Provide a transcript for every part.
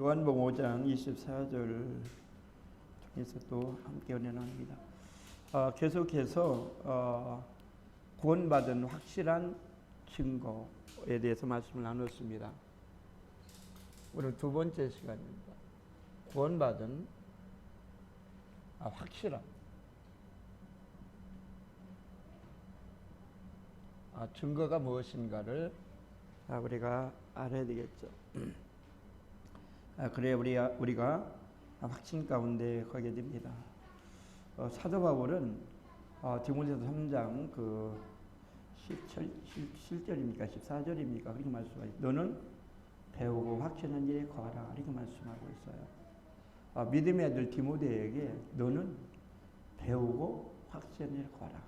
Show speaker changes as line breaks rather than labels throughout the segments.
요한복음 5장 24절 통해서 또 함께 은혜 나눕니다. 계속해서 구원받은 확실한 증거에 대해서 말씀을 나눴습니다. 오늘 두 번째 시간입니다. 구원받은 확실한 증거가 무엇인가를 우리가 알아야 되겠죠. 그래야 우리가 확신 가운데 가게 됩니다. 사도 바울은 디모데후서 3장 그 17절입니까 14절입니까 그렇게 말씀하죠. 너는 배우고 확신한 일에 거하라 이렇게 말씀하고 있어요. 믿음의 아들 디모데에게 너는 배우고 확신한 일에 거하라.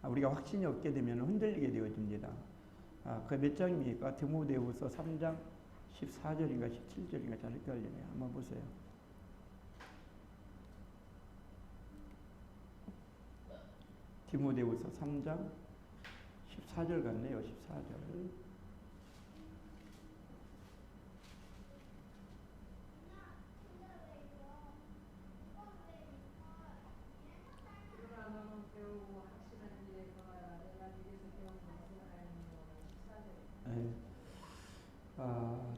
우리가 확신이 없게 되면 흔들리게 되어집니다. 그 몇 장입니까? 디모데후서 3장 14절인가 17절인가 잘 헷갈리네요. 한번 보세요. 디모데후서 3장 14절 같네요. 14절.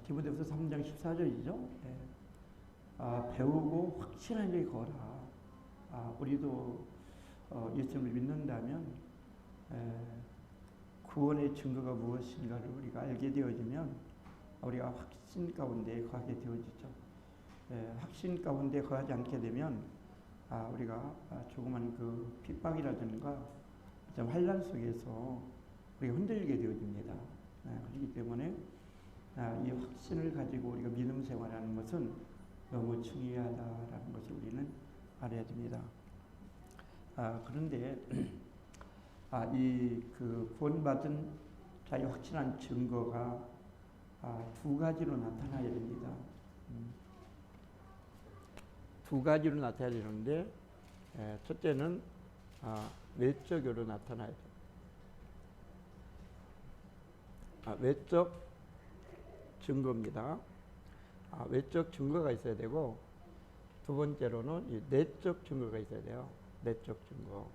디모데후서 3장 14절이죠. 배우고 확신한 일에 거라. 우리도 예수님을 믿는다면 구원의 증거가 무엇인가를 우리가 알게 되어지면 우리가 확신 가운데 거하게 되어지죠. 확신 가운데 거하지 않게 되면 우리가 조그만 그 핍박이라든가 환난 속에서 우리가 흔들리게 되어집니다. 그렇기 때문에 이 확신을 가지고 우리가 믿음 생활하는 것은 너무 중요하다라는 것을 우리는 알아야 됩니다. 그런데 이 그 구원받은 자의 확실한 증거가 두 가지로 나타나야 됩니다. 두 가지로 나타나야 되는데 첫째는 외적으로 나타나야 돼요. 외적 증거입니다. 외적 증거가 있어야 되고 두 번째로는 이 내적 증거가 있어야 돼요. 내적 증거.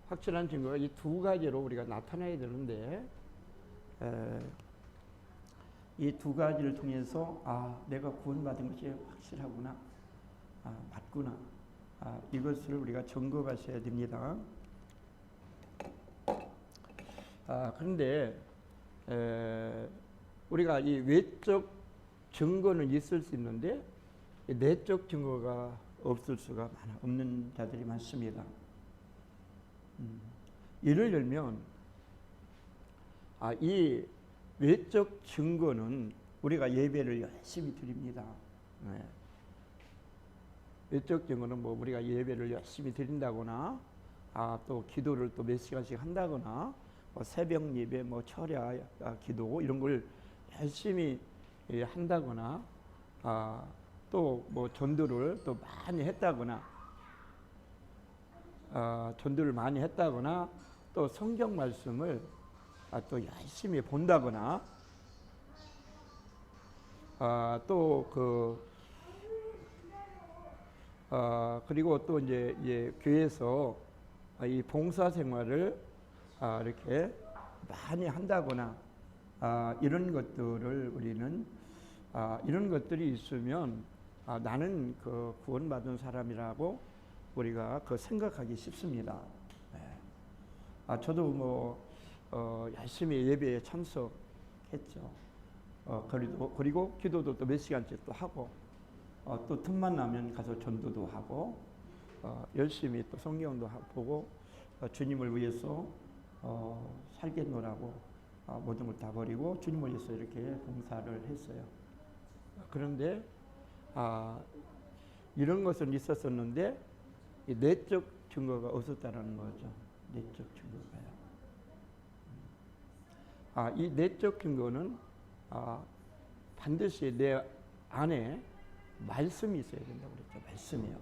확실한 증거가 이 두 가지로 우리가 나타나야 되는데 이 두 가지를 통해서 내가 구원받은 것이 확실하구나, 맞구나, 이것을 우리가 점검하셔야 됩니다. 그런데 우리가 이 외적 증거는 있을 수 있는데 내적 증거가 없을 수가 없는 자들이 많습니다. 예를 들면 이 외적 증거는 우리가 예배를 열심히 드립니다. 외적 증거는 뭐 우리가 예배를 열심히 드린다거나 또 기도를 또 몇 시간씩 한다거나 새벽 예배, 철야 기도 이런 걸 열심히 한다거나 또 전도를 또 많이 했다거나 또 성경 말씀을 또 열심히 본다거나 그리고 또 이제 교회에서 이 봉사 생활을 이렇게 많이 한다거나 이런 것들을 우리는 이런 것들이 있으면 나는 그 구원받은 사람이라고 우리가 생각하기 쉽습니다. 저도 열심히 예배에 참석했죠. 그리고 기도도 또 몇 시간씩 또 하고 또 틈만 나면 가서 전도도 하고 열심히 또 성경도 보고 주님을 위해서 살겠노라고 모든 걸 다 버리고 주님을 위해서 이렇게 봉사를 했어요. 그런데 이런 것은 있었었는데 이 내적 증거가 없었다는 거죠. 내적 증거가요. 이 내적 증거는 반드시 내 안에 말씀이 있어야 된다고 그랬죠. 말씀이요.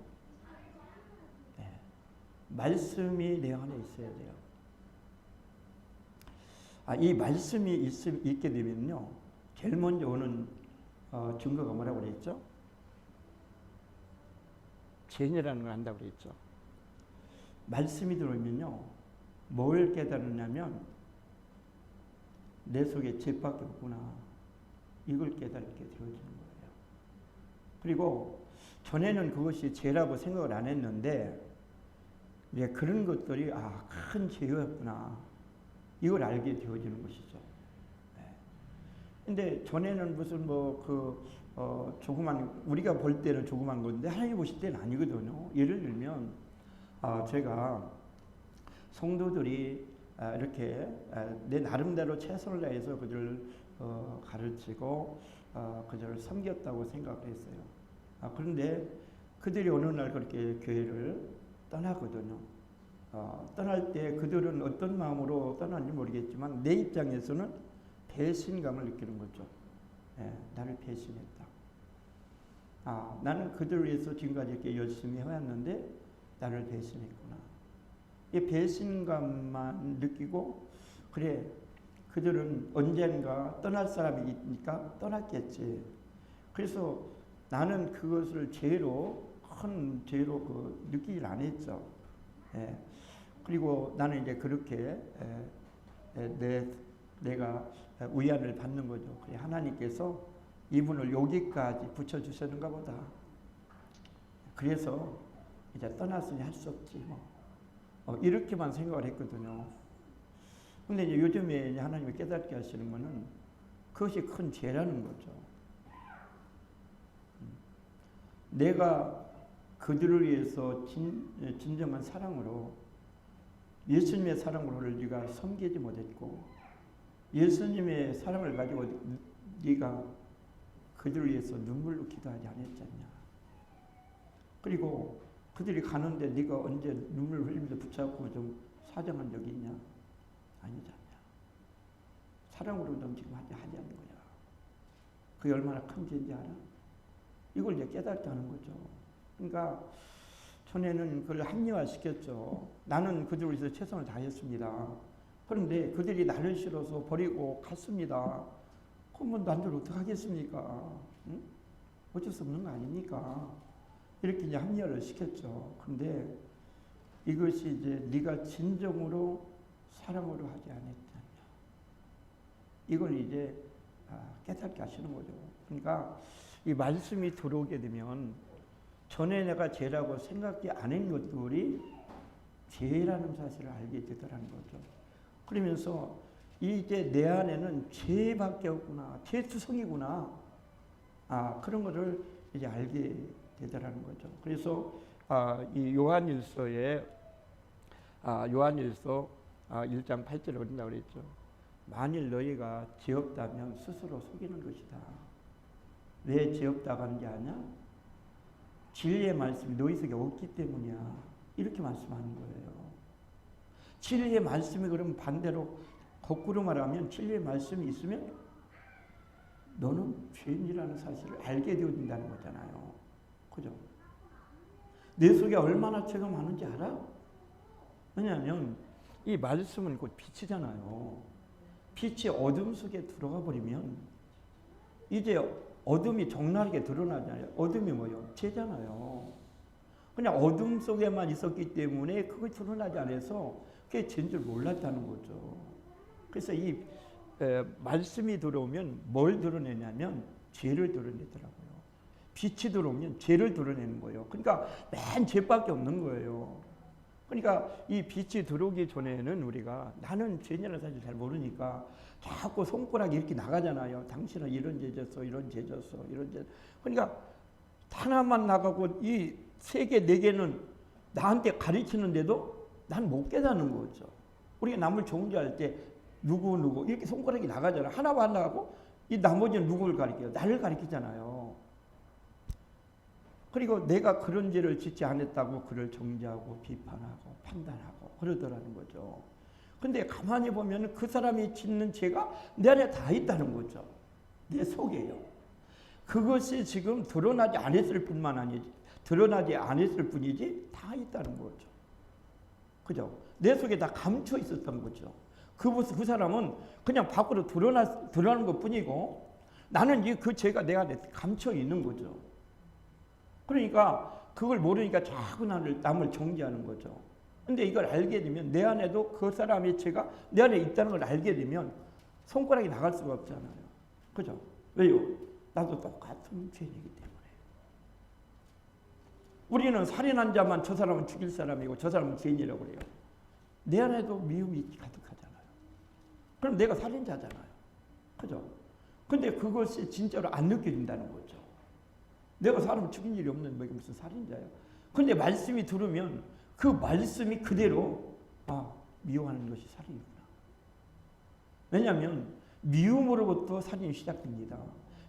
말씀이 내 안에 있어야 돼요. 이 말씀이 있게 되면요, 제일 먼저 오는 증거가 뭐라고 그랬죠? 죄인이라는 걸 한다고 그랬죠. 말씀이 들어오면요, 뭘 깨달으냐면 내 속에 죄밖에 없구나, 이걸 깨닫게 되어지는 거예요. 그리고 전에는 그것이 죄라고 생각을 안 했는데 이제 그런 것들이 큰 죄였구나, 이걸 알게 되어지는 것이죠. 근데 전에는 무슨 조그만, 우리가 볼 때는 조그만 건데 하나님 보실 때는 아니거든요. 예를 들면 제가 성도들이 이렇게 내 나름대로 최선을 다해서 그들을 가르치고 그들을 섬겼다고 생각을 했어요. 그런데 그들이 어느 날 그렇게 교회를 떠나거든요. 떠날 때 그들은 어떤 마음으로 떠났는지 모르겠지만 내 입장에서는 배신감을 느끼는 거죠. 나를 배신했다. 나는 그들을 위해서 지금까지 이렇게 열심히 해왔는데 나를 배신했구나. 이 배신감만 느끼고, 그래, 그들은 언젠가 떠날 사람이니까 떠났겠지. 그래서 나는 그것을 큰 죄로 느끼질 않았죠. 그리고 나는 이제 그렇게 내가 위안을 받는 거죠. 그래, 하나님께서 이분을 여기까지 붙여주셨는가 보다. 그래서 이제 떠났으니 할 수 없지 이렇게만 생각을 했거든요. 근데 이제 요즘에 하나님이 깨닫게 하시는 거는 그것이 큰 죄라는 거죠. 내가 그들을 위해서 진정한 사랑으로, 예수님의 사랑으로 네가 섬기지 못했고, 예수님의 사랑을 가지고 네가 그들을 위해서 눈물로 기도하지 않았잖냐. 그리고 그들이 가는데 네가 언제 눈물을 흘리면서 붙잡고 좀 사정한 적이 있냐? 아니잖냐. 사랑으로 넌 지금 하지 않는 거야. 그게 얼마나 큰 죄인지 알아? 이걸 이제 깨닫자는 거죠. 그러니까 전에는 그걸 합리화시켰죠. 나는 그들을 위해서 최선을 다했습니다. 그런데 그들이 나를 싫어서 버리고 갔습니다. 그러면 나를 어떻게 하겠습니까? 응? 어쩔 수 없는 거 아닙니까? 이렇게 이제 합리화를 시켰죠. 그런데 이것이 이제 네가 진정으로 사랑으로 하지 않았다냐. 이걸 이제 깨닫게 하시는 거죠. 그러니까 이 말씀이 들어오게 되면 전에 내가 죄라고 생각지 않은 것들이 죄라는 사실을 알게 되더라는 거죠. 그러면서 이제 내 안에는 죄밖에 없구나, 죄투성이구나, 그런 것을 이제 알게 되더라는 거죠. 그래서 이 요한일서에 요한일서 1장 8절에 그런다고 그랬죠. 만일 너희가 죄 없다면 스스로 속이는 것이다. 왜 죄 없다고 하는 게 아니야? 진리의 말씀이 너희 속에 없기 때문이야. 이렇게 말씀하는 거예요. 진리의 말씀이 그러면 반대로 거꾸로 말하면 진리의 말씀이 있으면 너는 죄인이라는 사실을 알게 되어진다는 거잖아요. 그죠? 내 속에 얼마나 죄가 많은지 알아? 왜냐하면 이 말씀은 곧 빛이잖아요. 빛이 어둠 속에 들어가 버리면 이제 어둠이 적나라하게 드러나잖아요. 어둠이 뭐예요? 죄잖아요. 그냥 어둠 속에만 있었기 때문에 그걸 드러나지 않아서 그게 죄인 줄 몰랐다는 거죠. 그래서 이 말씀이 들어오면 뭘 드러내냐면 죄를 드러내더라고요. 빛이 들어오면 죄를 드러내는 거예요. 그러니까 맨 죄밖에 없는 거예요. 그러니까 이 빛이 들어오기 전에는 우리가 나는 죄인이라는 사실 잘 모르니까 자꾸 손가락이 이렇게 나가잖아요. 당신은 이런 죄졌어, 이런 죄졌어, 이런 죄. 그러니까 하나만 나가고 이 세 개, 네 개는 나한테 가르치는데도 난 못 깨닫는 거죠. 우리가 남을 정죄할 때 누구 이렇게 손가락이 나가잖아요. 하나만 나가고 이 나머지는 누구를 가리켜요? 나를 가리키잖아요. 그리고 내가 그런 죄를 짓지 않았다고 그를 정죄하고 비판하고 판단하고 그러더라는 거죠. 근데 가만히 보면 그 사람이 짓는 죄가 내 안에 다 있다는 거죠. 내 속에요. 그것이 지금 드러나지 않았을 뿐만 아니지, 드러나지 않았을 뿐이지 다 있다는 거죠. 그죠? 내 속에 다 감춰 있었던 거죠. 그 사람은 그냥 밖으로 드러나는 것 뿐이고 나는 그 죄가 내 안에 감춰 있는 거죠. 그러니까 그걸 모르니까 자꾸 남을 정죄하는 거죠. 근데 이걸 알게 되면 내 안에도 그 사람의 죄가 내 안에 있다는 걸 알게 되면 손가락이 나갈 수가 없잖아요. 그죠? 왜요? 나도 똑같은 죄인이기 때문에. 우리는 살인한 자만 저 사람은 죽일 사람이고 저 사람은 죄인이라고 그래요. 내 안에도 미움이 가득하잖아요. 그럼 내가 살인자잖아요. 그죠? 근데 그것이 진짜로 안 느껴진다는 거죠. 내가 사람을 죽인 일이 없는 뭐 무슨 살인자예요. 근데 말씀이 들으면 그 말씀이 그대로 미워하는 것이 살인이구나. 왜냐하면 미움으로부터 살인이 시작됩니다.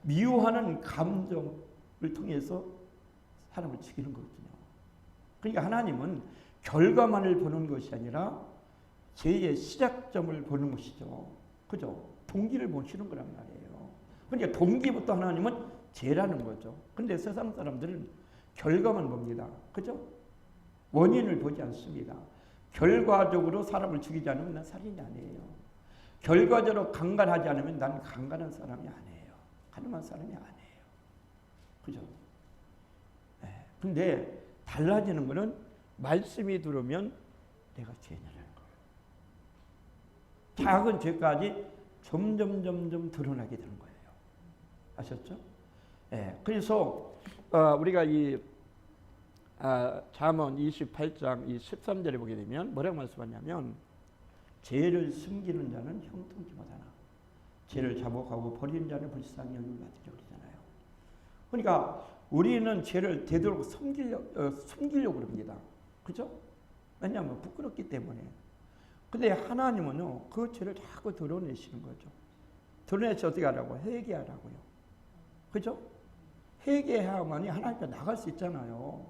미워하는 감정을 통해서 사람을 죽이는 거거든요. 그러니까 하나님은 결과만을 보는 것이 아니라 죄의 시작점을 보는 것이죠. 그죠? 동기를 보시는 거란 말이에요. 그러니까 동기부터 하나님은 죄라는 거죠. 근데 세상 사람들은 결과만 봅니다. 그죠? 원인을 보지 않습니다. 결과적으로 사람을 죽이지 않으면 난 살인이 아니에요. 결과적으로 강간하지 않으면 난 강간한 사람이 아니에요. 가늠한 사람이 아니에요. 그죠? 네. 근데 달라지는 거는 말씀이 들으면 내가 죄인이라는 거예요. 작은 죄까지 점점 드러나게 되는 거예요. 아셨죠? 네. 그래서 우리가 이 잠언 28장 13절에 보게 되면 뭐라고 말씀하냐면 죄를 숨기는 자는 형통치 못하나 죄를 자복하고 버리는 자는 불쌍히 여김을 받으려고 그러잖아요. 그러니까 우리는 죄를 되도록 숨기려고 그럽니다. 그죠? 왜냐하면 부끄럽기 때문에. 근데 하나님은요, 그 죄를 자꾸 드러내시는 거죠. 드러내서 어떻게 하라고? 회개하라고요. 그죠? 회개해야만이 하나님 앞에 나갈 수 있잖아요.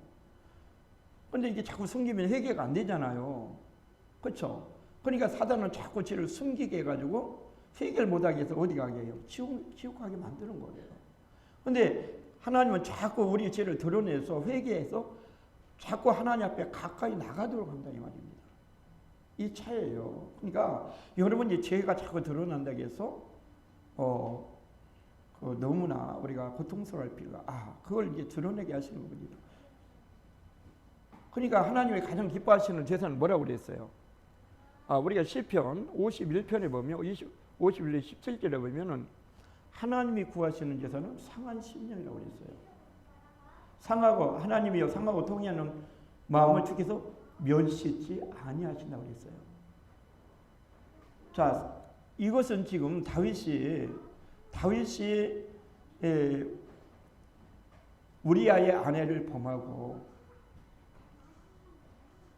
근데 이게 자꾸 숨기면 회개가 안 되잖아요. 그렇죠? 그러니까 사단은 자꾸 죄를 숨기게 해가지고 회개를 못하게 해서 어디 가게 해요? 지옥 가게 만드는 거예요. 근데 하나님은 자꾸 우리 죄를 드러내서 회개해서 자꾸 하나님 앞에 가까이 나가도록 한다 이 말입니다. 이 차이예요. 그러니까 여러분이 죄가 자꾸 드러난다고 해서 너무나 우리가 고통스러울 필요가 그걸 이제 드러내게 하시는 겁니다. 그러니까 하나님이 가장 기뻐하시는 제사는 뭐라고 그랬어요? 우리가 시편 51편에 보면 51편 17절에 보면은 하나님이 구하시는 제사는 상한 심령이라고 그랬어요. 하나님이여 상하고 통회하는 마음을 주께서 멸시치 아니하신다고 그랬어요. 자, 이것은 지금 다윗이 우리아의 아내를 범하고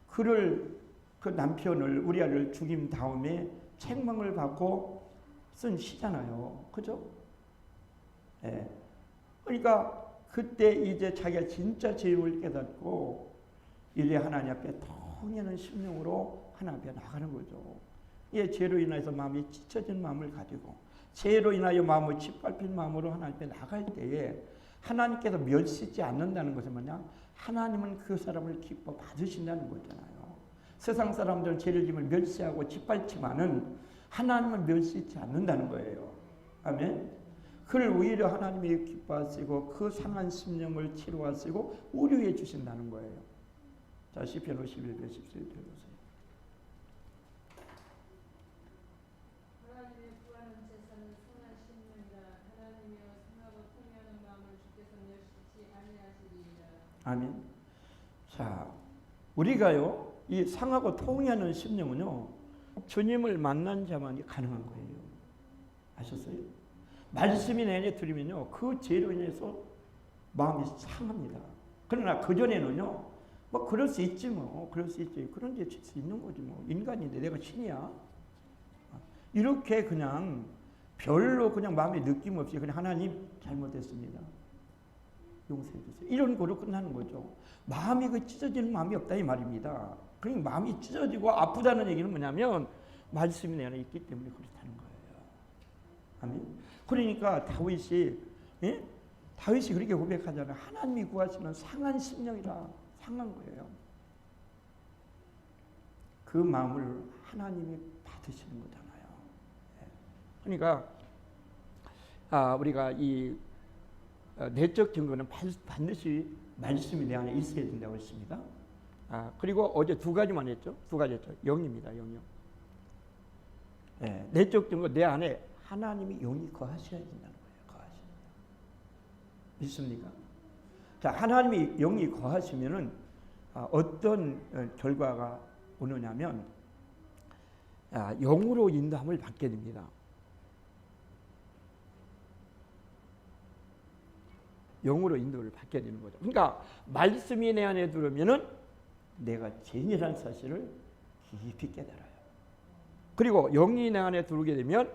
그 남편을 우리아를 죽인 다음에 책망을 받고 쓴 시잖아요. 그죠? 예. 그러니까 그때 이제 자기가 진짜 죄를 깨닫고 이제 하나님 앞에 통하는 심령으로 하나님 앞에 나가는 거죠. 이 죄로 인해서 마음이 찢어진 마음을 가지고 죄로 인하여 마음을 짓밟힌 마음으로 하나님 앞에 나갈 때에 하나님께서 멸시지 않는다는 것은 뭐냐? 하나님은 그 사람을 기뻐 받으신다는 거잖아요. 세상 사람들은 죄를 지면 멸시하고 짓밟지만은 하나님은 멸시지 않는다는 거예요. 아멘. 그를 오히려 하나님이 기뻐하시고 그 상한 심령을 치료하시고 우려해 주신다는 거예요. 자, 시편 51편 17절 보세요.
하나님의 구하는 제사는 상한 심령이라 하나님이여 상하고 통회하는 마음을 주께서 멸시치 아니하시리이다.
아멘. 자, 우리가요 이 상하고 통회하는 심령은요 주님을 만난 자만이 가능한 거예요. 아셨어요? 말씀이 내내 들으면요 그 죄로 인해서 마음이 상합니다. 그러나 그 전에는요 뭐 그럴 수 있지 뭐 그럴 수 있지 그런 죄 칠 수 있는 거지 뭐 인간인데 내가 신이야 이렇게 그냥 별로 그냥 마음에 느낌 없이 그냥 하나님 잘못했습니다. 용서해 주세요. 이런 거로 끝나는 거죠. 마음이 찢어지는 마음이 없다 이 말입니다. 그러니까 마음이 찢어지고 아프다는 얘기는 뭐냐면 말씀이 내 안에 있기 때문에 그렇다는 거예요. 아멘. 그러니까 다윗이 그렇게 고백하잖아요. 하나님이 구하시는 상한 심령이라 상한 거예요. 그 마음을 하나님이 받으시는 거잖아요. 그러니까 우리가 이 내적 증거는 반드시 말씀이 내 안에 있어야 된다고 했습니다. 그리고 어제 두 가지만 했죠. 두 가지 했죠. 영입니다. 영이요. 내적 증거, 내 안에 하나님이 영이 거하셔야 된다는 거예요. 거하셔야. 믿습니까? 자, 하나님이 영이 거하시면은 어떤 결과가 오느냐면 영으로 인도함을 받게 됩니다. 영으로 인도를 받게 되는 거죠. 그러니까 말씀이 내 안에 들어오면은 내가 죄인이라는 사실을 깊이 깨달아요. 그리고 영이 내 안에 들어오게 되면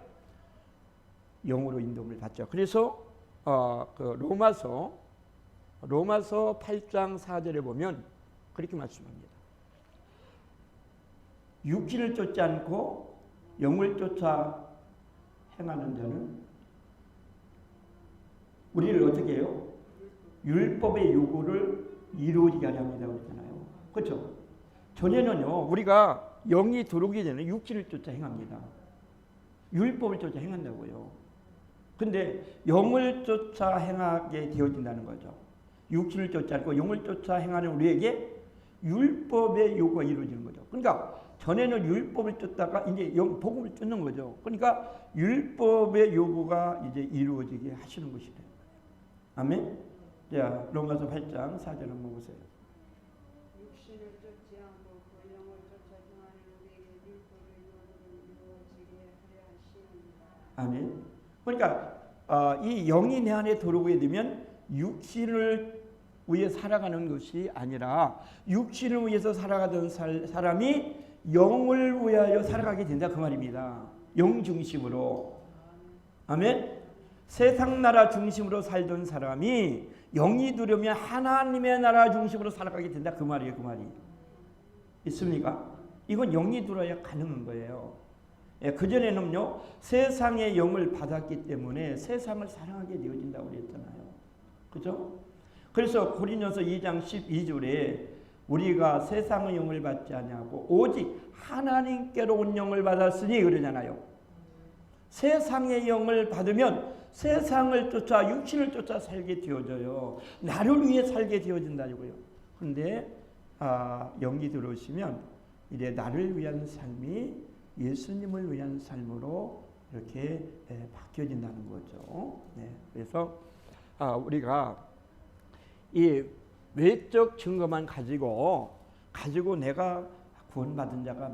영으로 인도를 받죠. 그래서 그 로마서 8장 4절에 보면 그렇게 말씀합니다. 육신을 쫓지 않고 영을 쫓아 행하는 자는 우리를 어떻게 해요? 율법의 요구를 이루어지게 하려 합니다. 그랬잖아요. 그렇죠? 전에는요, 우리가 영이 들어오기 전에 육신을 쫓아 행합니다. 율법을 쫓아 행한다고요. 근데 영을 쫓아 행하게 되어진다는 거죠. 육신을 쫓지 않고 영을 쫓아 행하는 우리에게 율법의 요구가 이루어지는 거죠. 그러니까 전에는 율법을 쫓다가 이제 복음을 쫓는 거죠. 그러니까 율법의 요구가 이제 이루어지게 하시는 것이래요. 아멘. 자, 로마서 8장 4절 한번 보세요.
육신을 쫓지 않고 그 영을 쫓아 행하는 우리에게 율법의 요구를 이루어지게 하려 하시느니라.
아멘. 그러니까 이 영이 내 안에 들어오게 되면 육신을 위해 살아가는 것이 아니라 육신을 위해서 살아가던 사람이 영을 위하여 살아가게 된다 그 말입니다. 영 중심으로. 아멘. 세상 나라 중심으로 살던 사람이 영이 들으면 하나님의 나라 중심으로 살아가게 된다 그 말이에요. 그 말이 있습니까? 이건 영이 들어야 가능한 거예요. 그전에는요, 세상의 영을 받았기 때문에 세상을 사랑하게 되어진다고 그랬잖아요. 그죠? 그래서 고린도서 2장 12절에 우리가 세상의 영을 받지 아니하고 오직 하나님께로 온 영을 받았으니 그러잖아요. 세상의 영을 받으면 세상을 쫓아 육신을 쫓아 살게 되어져요. 나를 위해 살게 되어진다고요. 그런데 영이 들어오시면 이제 나를 위한 삶이 예수님을 위한 삶으로 이렇게 바뀌어진다는 거죠. 네. 그래서 우리가 이 외적 증거만 가지고 내가 구원받은 자가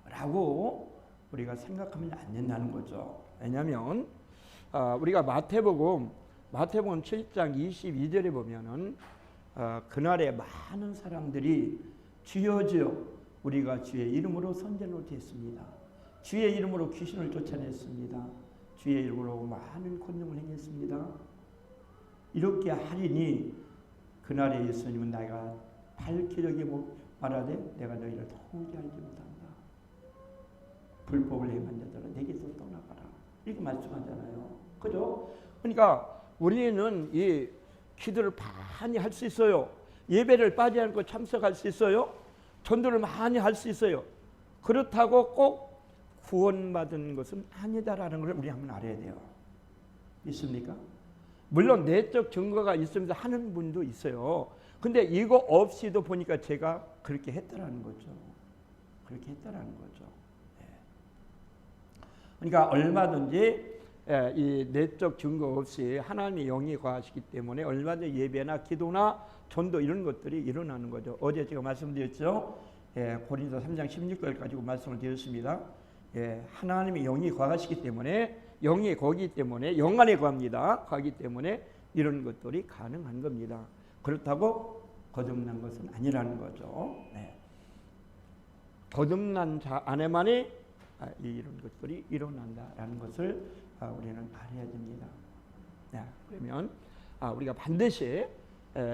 맞아라고 우리가 생각하면 안 된다는 거죠. 왜냐하면 우리가 마태복음 7장 22절에 보면은 그날에 많은 사람들이 주여 주여 우리가 주의 이름으로 선지를 했습니다. 주의 이름으로 귀신을 쫓아냈습니다. 주의 이름으로 많은 권능을 행했습니다. 이렇게 하리니 그날에 예수님은 내가 밝히려게 말하되 내가 너희를 도무지 알지 못한다. 불법을 행한 자들아 내게서 떠나가라. 이렇게 말씀하잖아요. 그죠? 그러니까 우리는 이 기도를 많이 할 수 있어요. 예배를 빠지지 않고 참석할 수 있어요. 전도를 많이 할 수 있어요. 그렇다고 꼭 구원받은 것은 아니다라는 걸 우리 한번 알아야 돼요. 있습니까? 물론 내적 증거가 있으면서 하는 분도 있어요. 근데 이거 없이도 보니까 제가 그렇게 했다라는 거죠. 그렇게 했다라는 거죠. 네. 그러니까 얼마든지 이 내적 증거 없이 하나님의 영이 거하시기 때문에 얼마든지 예배나 기도나 전도 이런 것들이 일어나는 거죠. 어제 제가 말씀드렸죠. 고린도 3장 16절 가지고 말씀을 드렸습니다. 하나님의 영이 거하시기 때문에 영이 거기 때문에 영 안에 거합니다. 거하기 때문에 이런 것들이 가능한 겁니다. 그렇다고 거듭난 것은 아니라는 거죠. 네. 거듭난 자 안에만이 이런 것들이 일어난다라는 것을 우리는 알아야 됩니다. 네. 그러면 우리가 반드시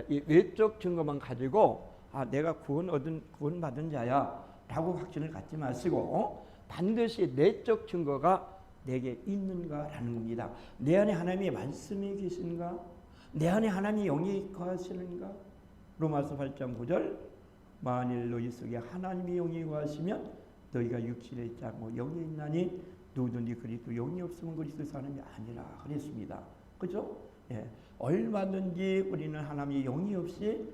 이 외적 증거만 가지고 내가 구원받은 자야라고 확신을 갖지 마시고 반드시 내적 증거가 내게 있는가라는 겁니다. 내 안에 하나님의 말씀이 계신가? 내 안에 하나님의 영이 거하시는가? 로마서 8장 9절 만일 너희 속에 하나님의 영이 거하시면 너희가 육신에 있지 않고 영에 있나니 누구든지 그리스도 영이 없으면 그리스도 사람이 아니라 그랬습니다. 그죠? 예. 얼마든지 우리는 하나님의 영이 없이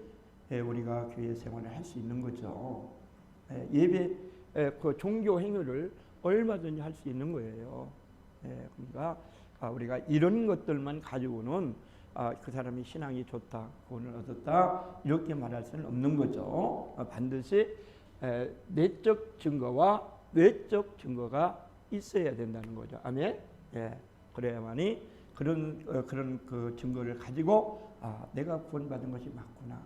우리가 교회 생활을 할 수 있는 거죠. 예배, 그 종교 행위를 얼마든지 할 수 있는 거예요. 그러니까 우리가 이런 것들만 가지고는 그 사람이 신앙이 좋다, 구원을 얻었다 이렇게 말할 수는 없는 거죠. 반드시 내적 증거와 외적 증거가 있어야 된다는 거죠. 아멘. 예, 그래야만이 그런 그 증거를 가지고 내가 구원받은 것이 맞구나,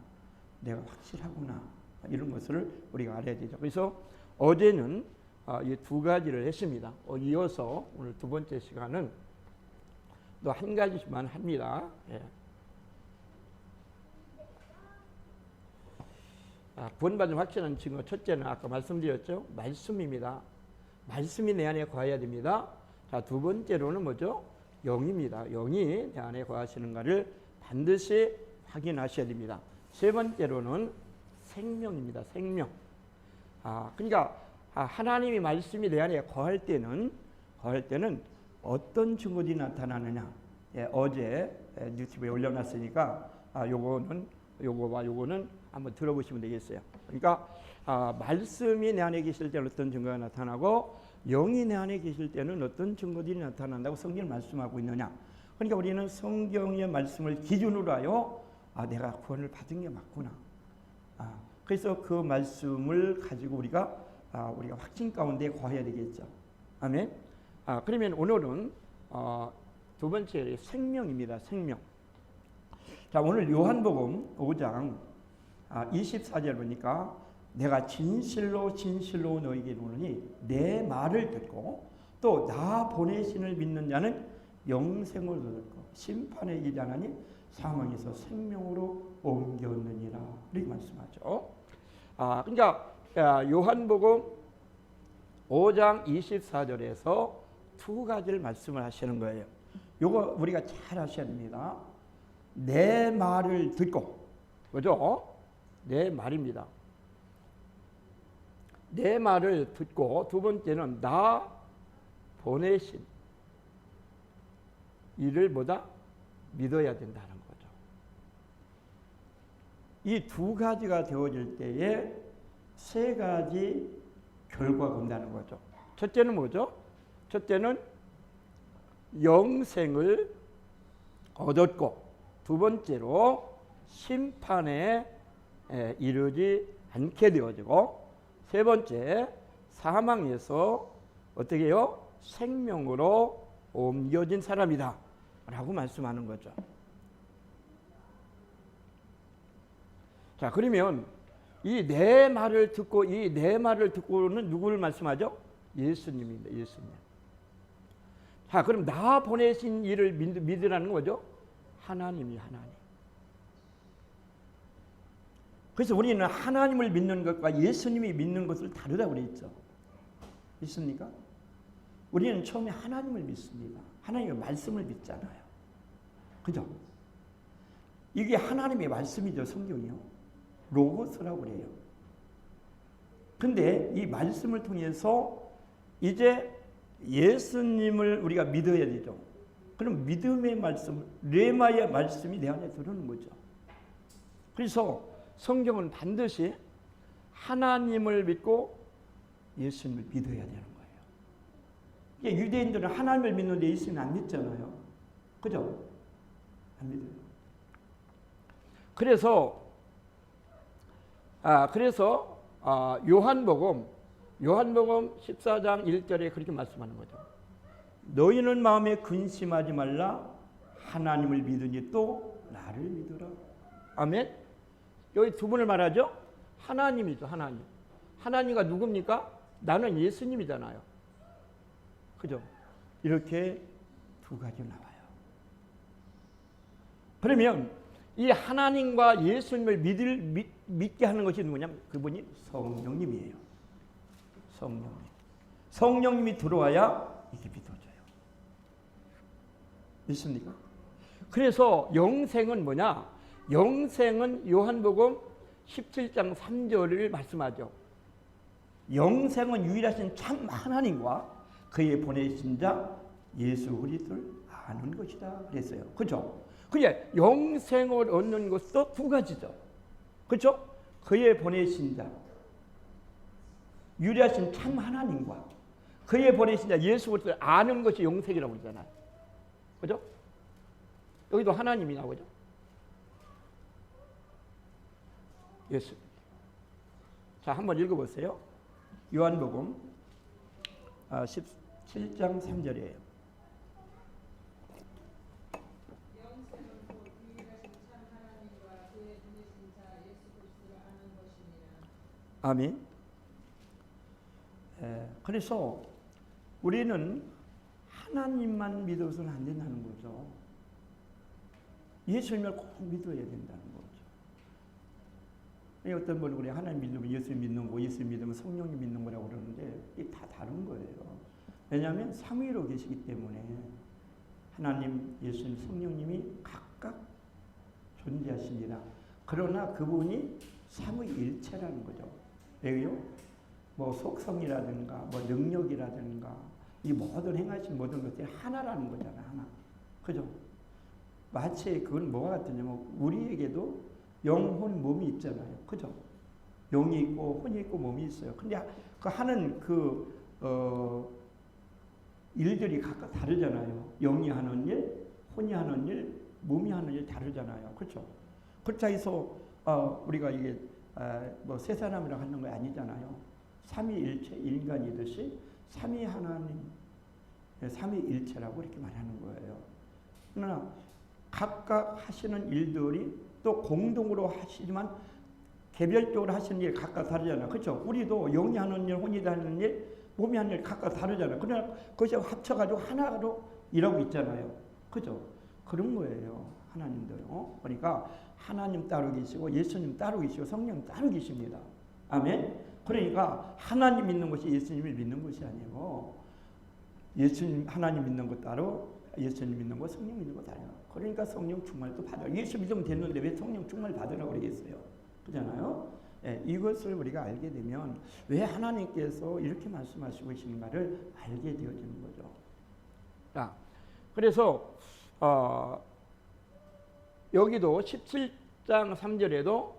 내가 확실하구나 이런 것을 우리가 알아야 되죠. 그래서 어제는 이 두 가지를 했습니다. 이어서 오늘 두 번째 시간은 또 한 가지만 합니다. 예. 구원받은 확실한 증거 첫째는 아까 말씀드렸죠. 말씀입니다. 말씀이 내 안에 거해야 됩니다. 자, 두 번째로는 뭐죠? 영입니다. 영이 내 안에 거하시는가를 반드시 확인하셔야 됩니다. 세 번째로는 생명입니다. 생명. 그러니까 하나님의 말씀이 내 안에 거할 때는 어떤 증거들이 나타나느냐. 예, 어제 유튜브에 올려놨으니까 요거는 한번 들어보시면 되겠어요. 그러니까 말씀이 내 안에 계실 때는 어떤 증거가 나타나고 영이 내 안에 계실 때는 어떤 증거들이 나타난다고 성경을 말씀하고 있느냐. 그러니까 우리는 성경의 말씀을 기준으로 하여 내가 구원을 받은 게 맞구나. 그래서 그 말씀을 가지고 우리가 확신 가운데 거해야 되겠죠. 아멘. 그러면 오늘은 두 번째 생명입니다. 생명. 자, 오늘 요한복음 5장 24절 보니까 내가 진실로 진실로 너희에게 이르노니 내 말을 듣고 또 나 보내신을 믿는 자는 영생을 얻고 심판에 이르지 않으니 사망에서 생명으로 옮겼느니라 이렇게 말씀하죠. 그러니까 요한복음 5장 24절에서 두 가지를 말씀을 하시는 거예요. 요거 우리가 잘 하셔야 됩니다. 내 말을 듣고, 그죠? 내 말입니다. 내 말을 듣고, 두 번째는 나 보내신 이를 보다 믿어야 된다는 거죠. 이 두 가지가 되어질 때에 세 가지 결과가 온다는 거죠. 첫째는 뭐죠? 첫째는 영생을 얻었고, 두 번째로 심판에 이르지 않게 되어지고, 세 번째 사망에서 어떻게 해요? 생명으로 옮겨진 사람이다 라고 말씀하는 거죠. 자, 그러면 이 내 말을 듣고는 누구를 말씀하죠? 예수님입니다. 예수님. 자, 그럼 나 보내신 이를 믿으라는 거죠? 하나님. 그래서 우리는 하나님을 믿는 것과 예수님이 믿는 것을 다르다고 그랬죠. 믿습니까? 우리는 처음에 하나님을 믿습니다. 하나님의 말씀을 믿잖아요. 그죠? 이게 하나님의 말씀이죠. 성경이요. 로고스라고 그래요. 근데 이 말씀을 통해서 이제 예수님을 우리가 믿어야 되죠. 그럼 믿음의 말씀, 레마의 말씀이 내 안에 들어오는 거죠. 그래서 성경은 반드시 하나님을 믿고 예수님을 믿어야 되는 거예요. 유대인들은 하나님을 믿는데 예수님은 안 믿잖아요. 그죠? 안 믿어요. 그래서 요한복음 14장 1절에 그렇게 말씀하는 거죠. 너희는 마음에 근심하지 말라. 하나님을 믿으니 또 나를 믿으라. 아멘. 여기 두 분을 말하죠. 하나님이죠. 하나님. 하나님과 누굽니까? 나는 예수님이잖아요. 그죠? 이렇게 두 가지 나와요. 그러면 이 하나님과 예수님을 믿게 하는 것이 누구냐면 그분이 성령님이에요. 성령님이 들어와야 이게 믿어져요. 믿습니까? 그래서 영생은 뭐냐? 영생은 요한복음 17장 3절을 말씀하죠. 영생은 유일하신 참 하나님과 그의 보내신 자 예수 그리스도를 아는 것이다 그랬어요. 그렇죠? 그게 영생을 얻는 것도 두 가지죠. 그렇죠? 그의 보내신 자 유리하신 참 하나님과 그의 보내신 자 예수 그리스도를 아는 것이 영생이라고 그러잖아요. 그죠? 여기도 하나님이 나오죠. 예수. 자, 한번 읽어보세요. 요한복음 17장 3절이에요.
영생은 곧 유일하신 참 하나님과 그의 보내신 자 예수 그리스도를 아는 것이니라.
아멘. 그래서 우리는 하나님만 믿어서는 안 된다는 거죠. 예수님을 꼭 믿어야 된다는 거죠. 어떤 분은 우리 하나님 믿으면 예수 믿는 거, 예수 믿으면 성령님 믿는 거라고 그러는데 이게 다 다른 거예요. 왜냐하면 삼위로 계시기 때문에 하나님, 예수님, 성령님이 각각 존재하십니다. 그러나 그분이 삼위일체라는 거죠. 왜요? 뭐 속성이라든가 뭐 능력이라든가 이 모든 행하신 모든 것들이 하나라는 거잖아요. 하나. 그죠? 마치 그건 뭐가 같으냐면 우리에게도 영혼 몸이 있잖아요. 그죠? 영이 있고 혼이 있고 몸이 있어요. 근데 그 하는 일들이 각각 다르잖아요. 영이 하는 일, 혼이 하는 일, 몸이 하는 일 다르잖아요. 그렇죠? 그렇다 해서 우리가 이게 뭐 세 사람이라고 하는 거 아니잖아요. 삼위일체 인간이듯이 삼위 하나님, 삼위일체라고 이렇게 말하는 거예요. 그러나 각각 하시는 일들이 또 공동으로 하시지만 개별적으로 하시는 일 각각 다르잖아요. 그렇죠? 우리도 영이 하는 일, 혼이 하는 일, 몸이 하는 일 각각 다르잖아요. 그러나 그것이 합쳐가지고 하나로 일하고 있잖아요. 그죠? 그런 거예요. 하나님도요. 그러니까 하나님 따로 계시고 예수님 따로 계시고 성령 따로 계십니다. 아멘? 그러니까 하나님 믿는 것이 예수님을 믿는 것이 아니고 예수님 하나님 믿는 것 따로 예수님 믿는 거 성령 믿는 거 다르요. 그러니까 성령 충만도 받아요. 예수 믿으면 됐는데 왜 성령 충만 받으라고 그러겠어요? 그렇잖아요. 예, 이것을 우리가 알게 되면 왜 하나님께서 이렇게 말씀하시고 계시는가를 알게 되어지는 거죠. 자, 그래서 여기도 17장 3절에도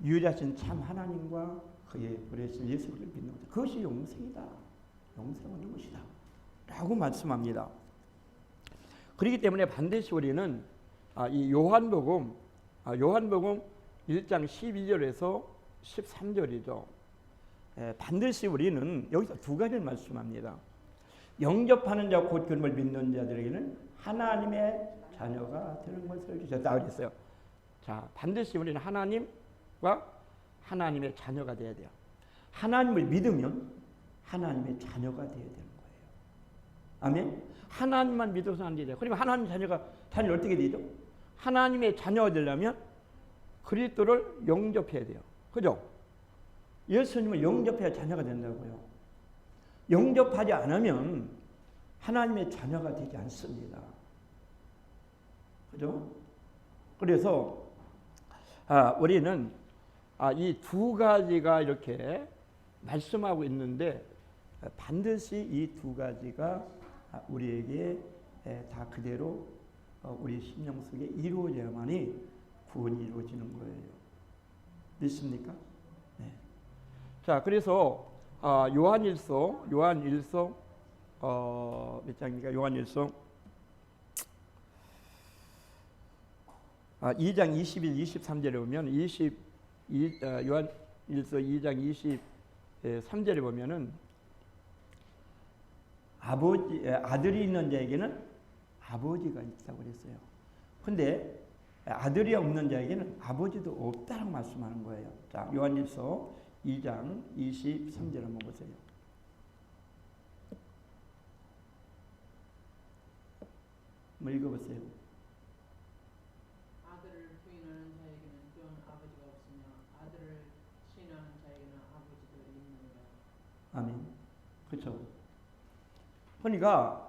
유일하신 참 하나님과 그의 보내신 예수를 믿는 것, 그것이 영생이다. 영생 얻는 것이다. 라고 말씀합니다. 그렇기 때문에 반드시 우리는 이 요한복음 1장 12절에서 13절이죠. 반드시 우리는 여기서 두 가지를 말씀합니다. 영접하는 자 곧 그름을 믿는 자들에게는 하나님의 자녀가 되는 것을 주셨다 그랬어요. 자, 반드시 우리는 하나님과 하나님의 자녀가 되어야 돼요. 하나님을 믿으면 하나님의 자녀가 되어야 되는 거예요. 아멘. 하나님만 믿어서 안 돼요. 그러면 하나님 자녀 어떻게 되죠? 하나님의 자녀가 되려면 그리스도를 영접해야 돼요. 그죠? 예수님을 영접해야 자녀가 된다고요. 영접하지 않으면 하나님의 자녀가 되지 않습니다. 그죠? 그래서 우리는 이 두 가지가 이렇게 말씀하고 있는데 반드시 이 두 가지가 우리에게 다 그대로 우리 심령 속에 이루어져야만이 구원이 이루어지는 거예요. 믿습니까? 네. 자, 그래서 요한일서 몇 장입니까? 요한일서 2장 21, 23절에 보면 요한일서 2장 23절에 보면은 아들이 있는 자에게는 아버지가 있다고 그랬어요. 근데 아들이 없는 자에게는 아버지도 없다라고 말씀하는 거예요. 자, 요한일서 2장 23절 한번 보세요. 한번 읽어보세요.
아들을 부인하는 자에게는 또한 아버지가 없으며 아들을 시인하는 자에게는 아버지도 있느니라.
아멘. 그렇죠. 그러니까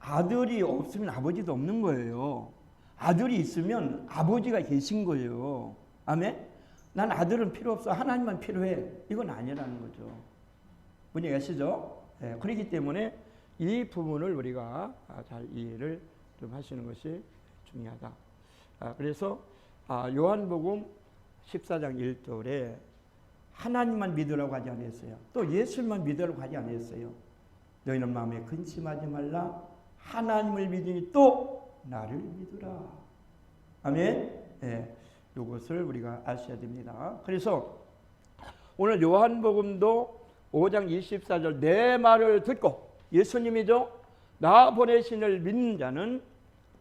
아들이 없으면 아버지도 없는 거예요. 아들이 있으면 아버지가 계신 거예요. 아멘. 난 아들은 필요 없어. 하나님만 필요해. 이건 아니라는 거죠. 문제 가시죠? 네, 그렇기 때문에 이 부분을 우리가 잘 이해를 좀 하시는 것이 중요하다. 그래서 요한복음 14장 1절에 하나님만 믿으라고 하지 않았어요. 또 예수만 믿으라고 하지 않았어요. 너희는 마음에 근심하지 말라. 하나님을 믿으니 또 나를 믿으라. 아멘. 예, 이것을 우리가 아셔야 됩니다. 그래서 오늘 요한복음도 5장 24절 내 말을 듣고 예수님이죠. 나 보내신 이를 믿는 자는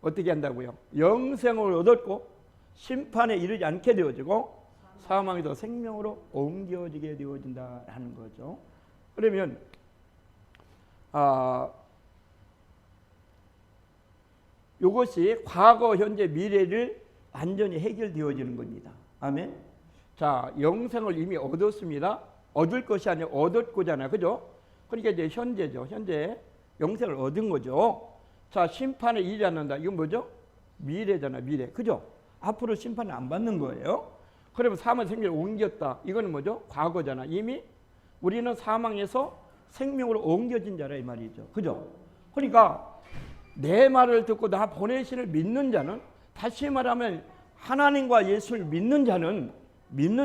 어떻게 한다고요? 영생을 얻었고 심판에 이르지 않게 되어지고 사망에서 생명으로 옮겨지게 되어진다라는 거죠. 그러면 이것이 과거, 현재, 미래를 완전히 해결되어지는 겁니다. 아멘. 자, 영생을 이미 얻었습니다. 얻을 것이 아니라 얻었고잖아요. 그죠? 그러니까 이제 현재죠. 현재 영생을 얻은 거죠. 자, 심판에 이르지 않는다. 이건 뭐죠? 미래잖아, 미래. 그죠? 앞으로 심판을 안 받는 거예요. 그러면 사망 생명을 옮겼다. 이거는 뭐죠? 과거잖아. 이미 우리는 사망에서 생명으로 옮겨진 자라 이 말이죠. 그죠? 그러니까 내 말을 듣고 나 보내신 이를 믿는 자는, 다시 말하면 하나님과 예수를 믿는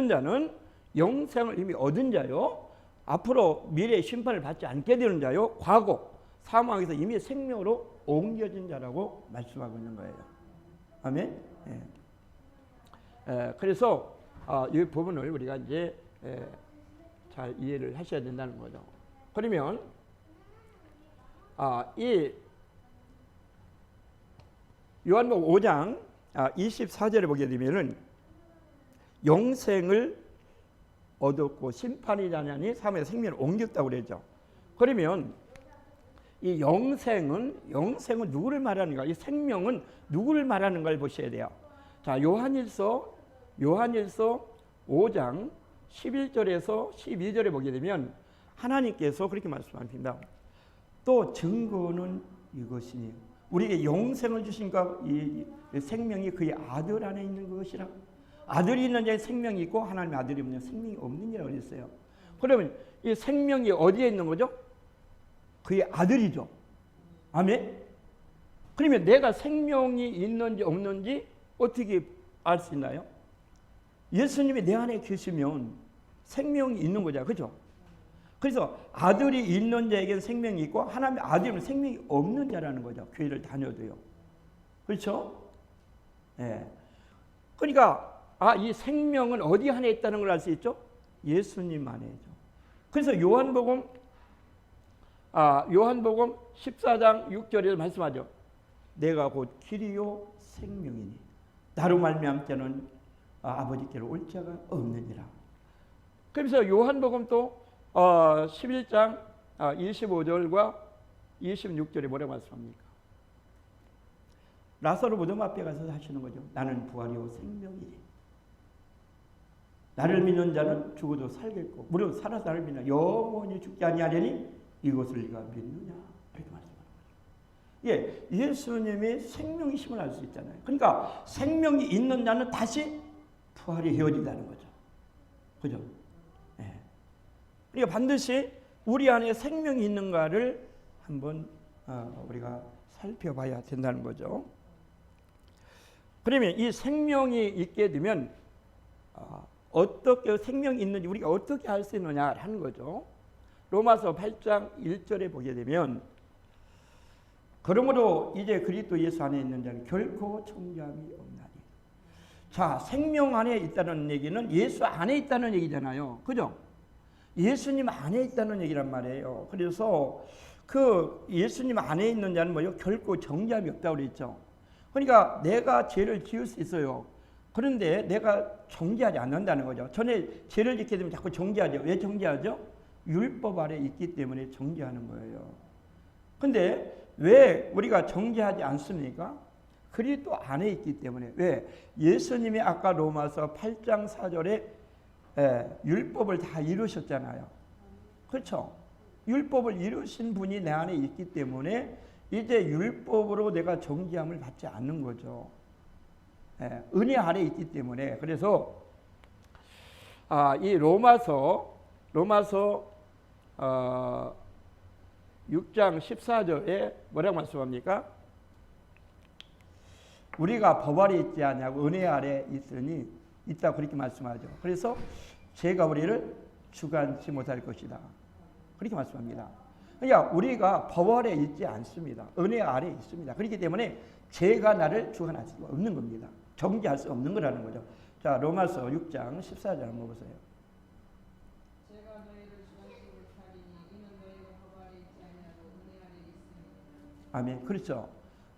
자는 영생을 이미 얻은 자요. 앞으로 미래의 심판을 받지 않게 되는 자요. 과거 사망에서 이미 생명으로 옮겨진 자라고 말씀하고 있는 거예요. 아멘. 그래서 이 부분을 우리가 이제 잘 이해를 하셔야 된다는 거죠. 그러면 이 요한복음 5장 24절에 보게 되면은 영생을 얻었고 심판이 자냐니 사망의 생명을 옮겼다고 그러죠. 그러면 이 영생은 누구를 말하는가? 이 생명은 누구를 말하는가를 보셔야 돼요. 자, 요한일서 5장 11절에서 12절에 보게 되면 하나님께서 그렇게 말씀하십니다. 또 증거는 이것이니 우리에게 영생을 주신 이 생명이 그의 아들 안에 있는 것이라. 아들이 있는 자에 생명이 있고 하나님의 아들이 없는 자에 생명이 없느니라 그랬어요. 그러면 이 생명이 어디에 있는 거죠? 그의 아들이죠. 아멘. 그러면 내가 생명이 있는지 없는지 어떻게 알 수 있나요? 예수님이 내 안에 계시면 생명이 있는 거죠. 그죠? 그래서 아들이 있는 자에게는 생명이 있고 하나님의 아들은 생명이 없는 자라는 거죠. 교회를 다녀도요. 그렇죠? 예. 그러니까 이 생명은 어디 안에 있다는 걸 알 수 있죠? 예수님 안에죠. 그래서 요한복음 14장 6절에서 말씀하죠. 내가 곧 길이요 생명이니 나로 말미암 자는 아버지께로 올 자가 없느니라. 그래서 요한복음 또 11장 25절과 26절에 뭐라고 말씀합니까? 라사로 무덤 앞에 가서 하시는 거죠. 나는 부활이요 생명이니 나를 믿는 자는 죽어도 살겠고 무릇 살아서 나를 믿는 영원히 죽지 아니하려니 이것을 네가 믿느냐 이렇게 말씀하는 거죠. 예, 예수님의 생명이심을 알 수 있잖아요. 그러니까 생명이 있는 자는 다시 부활이 이어진다는 거죠. 그죠? 예. 그러니까 반드시 우리 안에 생명이 있는가를 한번 우리가 살펴봐야 된다는 거죠. 그러면 이 생명이 있게 되면 어떻게 생명이 있는지 우리가 어떻게 알 수 있느냐 하는 거죠. 로마서 8장 1절에 보게 되면 그러므로 이제 그리스도 예수 안에 있는 자는 결코 정죄함이 없나니. 자, 생명 안에 있다는 얘기는 예수 안에 있다는 얘기잖아요. 그죠? 예수님 안에 있다는 얘기란 말이에요. 그래서 그 예수님 안에 있는 자는 뭐요? 결코 정죄함이 없다고 그랬죠. 그러니까 내가 죄를 지을 수 있어요. 그런데 내가 정죄하지 않는다는 거죠. 전에 죄를 짓게 되면 자꾸 정죄하죠. 왜 정죄하죠? 율법 아래 있기 때문에 정죄하는 거예요. 근데 왜 우리가 정죄하지 않습니까? 그리스도 안에 있기 때문에. 왜? 예수님이 아까 로마서 8장 4절에 율법을 다 이루셨잖아요. 그렇죠? 율법을 이루신 분이 내 안에 있기 때문에 이제 율법으로 내가 정죄함을 받지 않는 거죠. 은혜 아래 있기 때문에. 그래서 이 로마서 6장 14절에 뭐라고 말씀합니까? 우리가 법 아래 있지 않냐고 은혜 아래 있으니 있다 그렇게 말씀하죠. 그래서 죄가 우리를 주관치 못할 것이다. 그렇게 말씀합니다. 그러니까 우리가 법 아래 있지 않습니다. 은혜 아래 있습니다. 그렇기 때문에 죄가 나를 주관할 수가 없는 겁니다. 정죄할 수 없는 거라는 거죠. 자, 로마서 6장 14절 한번 보세요.
제가 너희를 주관치 못하리니 이는 너희가 법 아래 있지 아니하고 은혜 아래 있으니.
아멘. 그렇죠.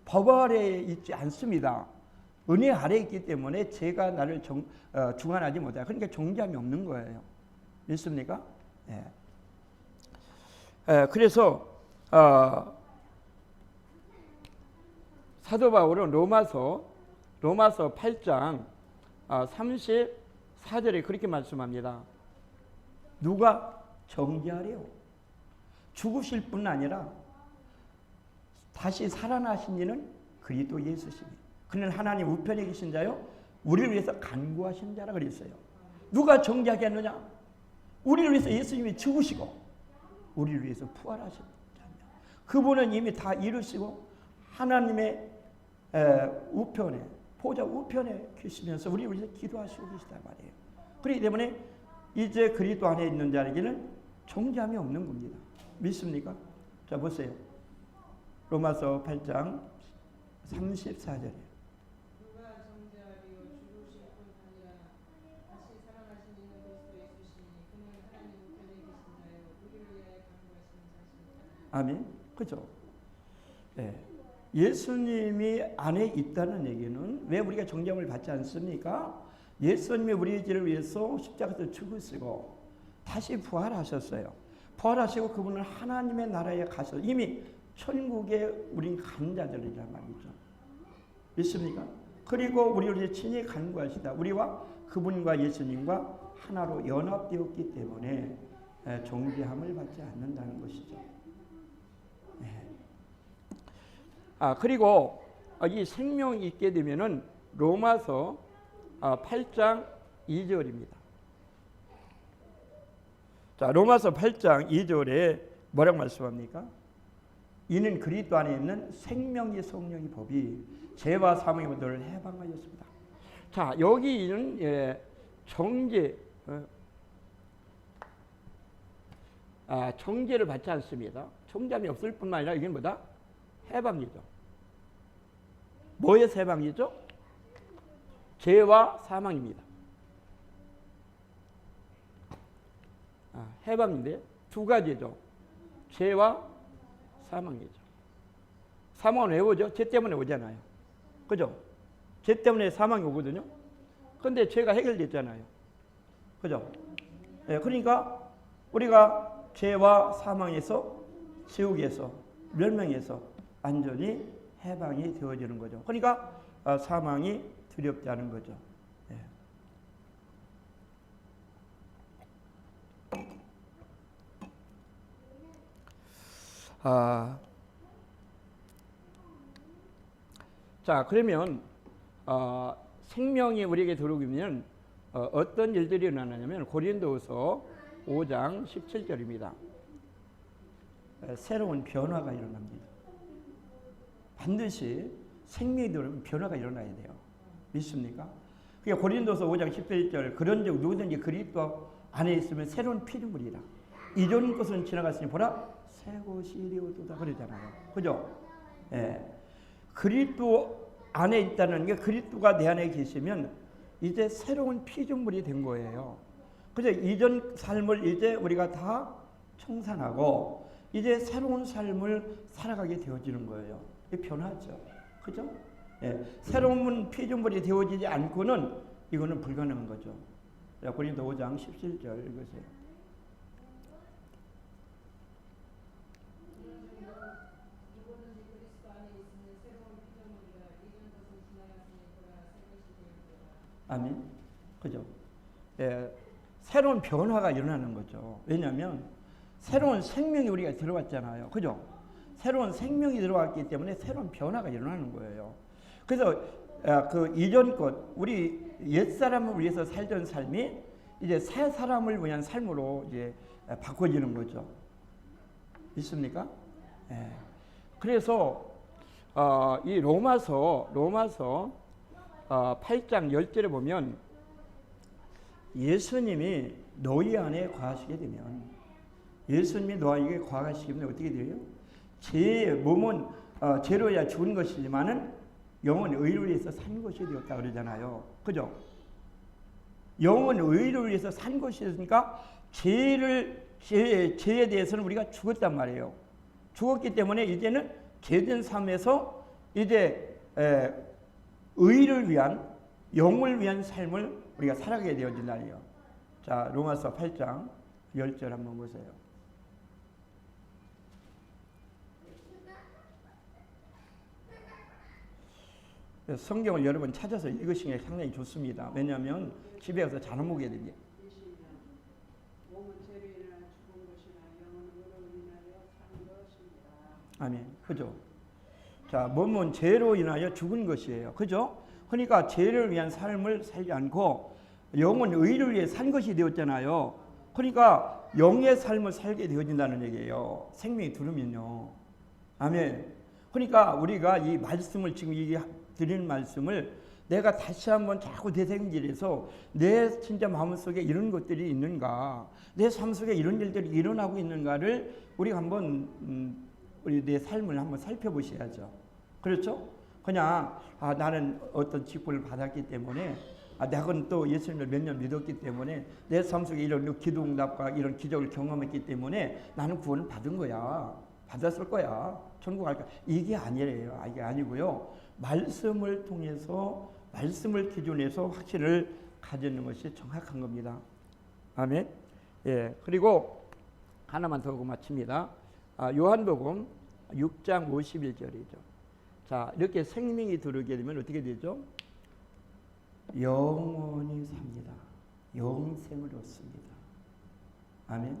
법 아래에 있지 않습니다. 은혜 아래에 있기 때문에 죄가 나를 주관하지 못해요. 그러니까 정죄함이 없는 거예요. 믿습니까? 예. 그래서 사도 바울은 로마서 8장 34절에 그렇게 말씀합니다. 누가 정죄하래요? 죽으실 뿐 아니라 다시 살아나신 이는 그리스도 예수시니 그는 하나님 우편에 계신 자요 우리를 위해서 간구하신 자라 그랬어요. 누가 정죄하겠느냐? 우리를 위해서 예수님이 죽으시고 우리를 위해서 부활하신 자며 그분은 이미 다 이루시고 하나님의 우편에 보좌 우편에 계시면서 우리를 위해서 기도하시고 계시단 말이에요. 그렇기 때문에 이제 그리스도 안에 있는 자에게는 정죄함이 없는 겁니다. 믿습니까? 자 보세요. 로마서 8장 34절에
누가 정죄하리요 죽으실 뿐 아니라 다시 살아나신 이는 그리스도 예수시니 그는 하나님 우편에 계신 자요 우리를 위하여 간구하시는 자시니라.
아멘. 그죠? 네. 예수님이 안에 있다는 얘기는 왜 우리가 정죄함을 받지 않습니까? 예수님이 우리의 죄를 위해서 십자가에서 죽으시고 다시 부활하셨어요. 부활하시고 그분은 하나님의 나라에 가셔서 이미 천국에 우린 간 자들이란 말이죠. 믿습니까? 그리고 우리를 친히 간구하시다. 우리와 그분과 예수님과 하나로 연합되었기 때문에 정죄함을 받지 않는다는 것이죠. 그리고 이 생명이 있게 되면은 로마서 8장 2절입니다. 자, 로마서 8장 2절에 뭐라고 말씀합니까? 이는 그리스도 안에 있는 생명의 성령의 법이 죄와 사망의 모든 해방하였습니다. 자, 여기는 정죄, 정죄를 받지 않습니다. 정죄함이 없을 뿐만 아니라 이게 뭐다? 해방이죠. 뭐의 해방이죠? 죄와 사망입니다. 해방인데 두 가지죠. 죄와 사망이죠. 사망은 왜 오죠? 죄 때문에 오잖아요. 그죠? 죄 때문에 사망이 오거든요. 그런데 죄가 해결됐잖아요. 그죠? 네, 그러니까 우리가 죄와 사망에서 지옥에서 멸망에서 완전히 해방이 되어지는 거죠. 그러니까 사망이 두렵지 않은 거죠. 네. 자, 그러면 생명이 우리에게 들어오면 어떤 일들이 일어나냐면 고린도후서 5장 17절입니다. 새로운 변화가 일어납니다. 반드시 생명이 들어오면 변화가 일어나야 돼요. 믿습니까? 그러니까 고린도서 5장 17절 그런즉 누구든지 그리스도 안에 있으면 새로운 피조물이라. 이전 것은 지나갔으니 보라 새 것이 되었도다 그러잖아요. 그죠? 예. 그리스도 안에 있다는 게 그리스도가 내 안에 계시면 이제 새로운 피조물이 된 거예요. 그래서 이전 삶을 이제 우리가 다 청산하고 이제 새로운 삶을 살아가게 되어지는 거예요. 이게 변화죠. 그죠? 예. 새로운 피조물이 되어지지 않고는 이거는 불가능한 거죠. 고린도 5장 17절 읽으세요. 아멘. 그죠? 예, 새로운 변화가 일어나는 거죠. 왜냐하면 새로운 생명이 우리가 들어왔잖아요. 그죠? 새로운 생명이 들어왔기 때문에 새로운 변화가 일어나는 거예요. 그래서 그 이전 것, 우리 옛사람을 위해서 살던 삶이 이제 새 사람을 위한 삶으로 이제 바꿔지는 거죠. 있습니까? 예. 그래서 이 로마서 8장 10절에 보면 예수님이 너희 안에 거하시게 되면 예수님이 너희에게 거하시게 되면 어떻게 돼요? 제 몸은 죄로야 죽은 것이지만은 영은 의를 위해서 산 것이 되었다 그러잖아요. 그죠? 영은 의를 위해서 산 것이었으니까 죄에 대해서는 우리가 죽었단 말이에요. 죽었기 때문에 이제는 죄된 삶에서 이제 의를 위한 영을 위한 삶을 우리가 살아가게 되어진다니요. 자, 로마서 8장 10절 한번 보세요. 성경을 여러분 찾아서 읽으시는 게 상당히 좋습니다. 왜냐하면 집에 가서 잘 안 보게 됩니다.
몸은 죄로 인하여 죽은 것이나 영은 의로 인하여 산 것입니다.
아멘. 그죠? 자, 몸은 죄로 인하여 죽은 것이에요. 그죠? 그러니까 죄를 위한 삶을 살지 않고 영은 의를 위해 산 것이 되었잖아요. 그러니까 영의 삶을 살게 되어진다는 얘기예요. 생명이 들으면요. 아멘. 그러니까 우리가 이 말씀을 지금 드리는 말씀을 내가 다시 한번 자꾸 되새김질해서 내 진짜 마음속에 이런 것들이 있는가, 내 삶 속에 이런 일들이 일어나고 있는가를 우리가 한번 우리 내 삶을 한번 살펴보셔야죠. 그렇죠? 그냥 나는 어떤 직분을 받았기 때문에 내가 또 예수님을 몇 년 믿었기 때문에 내 삶 속에 이런 기도응답과 이런 기적을 경험했기 때문에 나는 구원을 받은 거야. 받았을 거야. 천국 갈 거야. 이게 아니래요. 이게 아니고요. 말씀을 통해서 말씀을 기준해서 확신을 가지는 것이 정확한 겁니다. 아멘. 예. 그리고 하나만 더 하고 마칩니다. 요한복음 6장 51절이죠. 자, 이렇게 생명이 들어오게 되면 어떻게 되죠? 영원히 삽니다. 영생을 얻습니다. 아멘.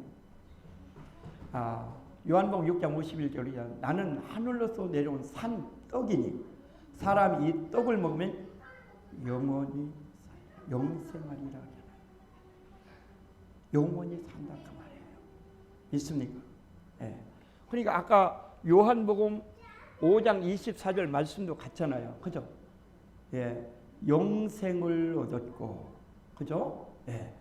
요한복음 6장 51절이야. 나는 하늘로서 내려온 산 떡이니 사람이 이 떡을 먹으면 영원히 영생하리라. 영원히 산다 그 말이에요. 믿습니까? 예. 그러니까 아까 요한복음 5장 24절 말씀도 같잖아요. 그죠? 예. 영생을 얻었고, 그죠? 예.